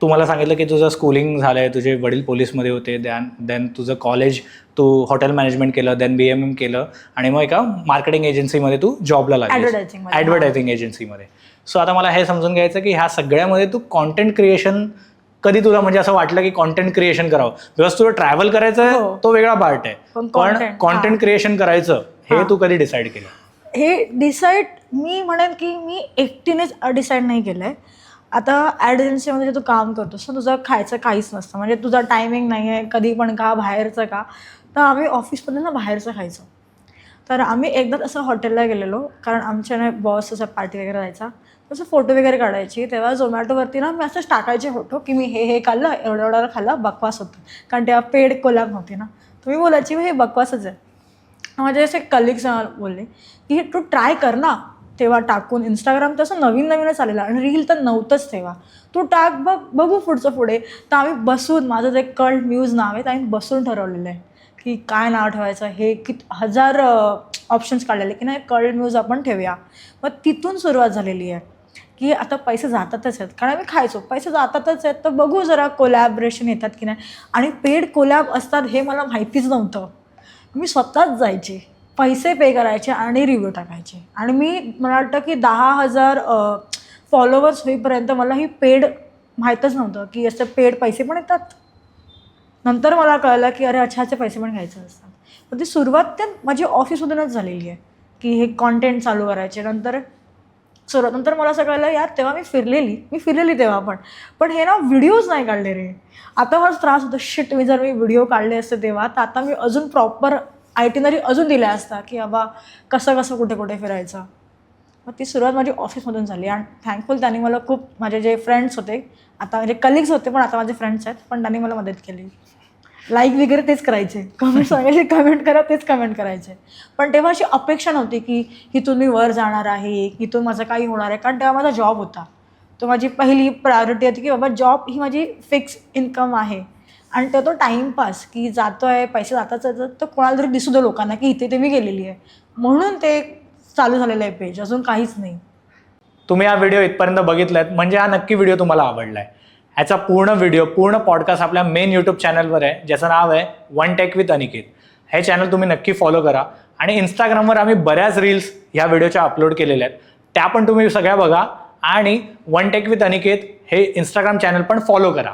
तू मला सांगितलं की तुझं स्कूलिंग झालंय, तुझे वडील पोलीसमध्ये होते, देन तुझं कॉलेज तू हॉटेल मॅनेजमेंट केलं, देन BMM केलं आणि मग एका मार्केटिंग एजन्सीमध्ये तू जॉबला लागलीस, ॲडव्हर्टायझिंग एजन्सीमध्ये. सो आता मला हे समजून घ्यायचं की ह्या सगळ्यामध्ये तू कॉन्टेंट क्रिएशन कधी तुला म्हणजे असं वाटलं की कॉन्टेंट क्रिएशन करावं? बिकॉज तुला ट्रॅव्हल करायचं आहे तो वेगळा पार्ट आहे, पण कॉन्टेंट क्रिएशन करायचं हे तू कधी डिसाईड केलं? हे डिसाईड मी म्हणेन की मी एकटीनेच डिसाईड नाही केलं आहे. आता ॲड एजन्सीमध्ये जे तू काम करतोस ना, तुझं खायचं काहीच नसतं, म्हणजे तुझा टायमिंग नाही आहे, कधी पण का बाहेरचं का. तर आम्ही ऑफिसमध्ये ना बाहेरचं खायचो. तर आम्ही एकदा असं हॉटेलला गेलेलो, कारण आमच्या बॉस असं पार्टी वगैरे जायचा, तसं फोटो वगैरे काढायची. तेव्हा झोमॅटोवरती ना मी असंच टाकायचे फोटो की मी हे खाल्लं, एवढं एवढं खाल्लं, बकवास होतं, कारण तेव्हा पेड कोलॅब नव्हती ना. तुम्ही बोलायची हे बकवासच आहे. माझे असे कलिग्स बोलले की तू ट्राय कर ना. तेव्हा टाकून इंस्टाग्राम तसं नवीन नवीनच आलेलं आणि रील तर नव्हतंच तेव्हा. तू टाक बघू पुढचं पुढे. तर आम्ही बसून, माझं जे कल्ट म्यूज नाव आहे, तर आम्ही बसून ठरवलेलं आहे की काय नाव ठेवायचं. हे हजार ऑप्शन्स काढलेले की नाही, कल्ट म्यूज आपण ठेवूया. मग तिथून सुरुवात झालेली आहे की आता पैसे जातातच आहेत, कारण आम्ही खायचो, पैसे जातातच आहेत, तर बघू जरा कोलॅबरेशन येतात की नाही. आणि पेड कोलॅब असतात हे मला माहितीच नव्हतं. मी स्वतःच जायचे, पैसे पे करायचे आणि रिव्ह्यू टाकायचे. आणि मला वाटतं की 10,000 फॉलोवर्स होईपर्यंत मला ही पेड माहीतच नव्हतं की असं पेड पैसे पण येतात. नंतर मला कळलं की अरे अच्छाचे पैसे पण घ्यायचे असतात. पण ती सुरुवात त्या माझी ऑफिसमधूनच झालेली आहे की हे कॉन्टेंट चालू करायचे. नंतर मला असं कळलं यार, तेव्हा मी फिरलेली तेव्हा पण हे ना व्हिडिओज नाही काढले रे. आता मला त्रास होतो, शिट, मी जर व्हिडिओ काढले असते तेव्हा, तर आता मी अजून प्रॉपर आयटिनरी अजून दिल्या असता की बाबा कसं कुठे कुठे फिरायचं. मग ती सुरुवात माझी ऑफिसमधून झाली. आणि थँकफुल त्यांनी मला खूप, माझे जे फ्रेंड्स होते, आता म्हणजे कलिग्स होते पण आता माझे फ्रेंड्स आहेत, पण त्यांनी मला मदत केली. लाईक वगैरे तेच करायचे, कमेंट सांगायचे, कमेंट करा, तेच कमेंट करायचे. पण तेव्हा अशी अपेक्षा नव्हती की इथून मी वर जाणार आहे, इथून माझं काही होणार आहे, कारण तेव्हा माझा जॉब होता. तो माझी पहिली प्रायोरिटी होती की बाबा जॉब ही माझी फिक्स इन्कम आहे. आणि तो टाईमपास की जातो आहे, पैसे जाताच तर कोणाला तरी दिसू दे लोकांना की इथे मी गेलेली आहे, म्हणून ते चालू झालेलं आहे पेज, अजून काहीच नाही. तुम्ही हा व्हिडिओ इथपर्यंत बघितलात म्हणजे हा नक्की व्हिडिओ तुम्हाला आवडलाय. ह्याचा पूर्ण पॉडकास्ट आपल्या मेन यूट्यूब चॅनलवर आहे, ज्याचं नाव आहे वन टेक विथ अनिकेत. हे चॅनल तुम्ही नक्की फॉलो करा. आणि इंस्टाग्रामवर आम्ही बऱ्याच रील्स ह्या व्हिडिओच्या अपलोड केलेल्या आहेत, त्या पण तुम्ही सगळ्या बघा. आणि वन टेक विथ अनिकेत हे इंस्टाग्राम चॅनल पण फॉलो करा.